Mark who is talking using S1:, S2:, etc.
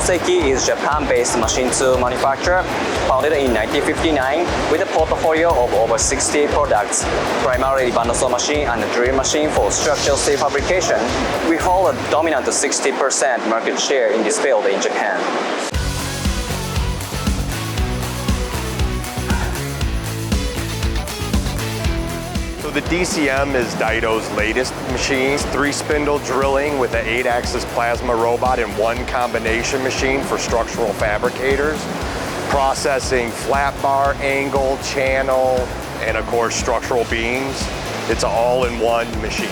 S1: DAITOSEIKI is Japan-based machine tool manufacturer, founded in 1959 with a portfolio of over 60 products, primarily bandsaw machine and drill machine for structural steel fabrication. We hold a dominant 60% market share in this field in Japan.
S2: So the DCM is Daito's latest machine. 3-spindle drilling with an 8-axis plasma robot and 1 combination machine for structural fabricators. Processing flat bar, angle, channel, and of course structural beams. It's an all-in-one machine.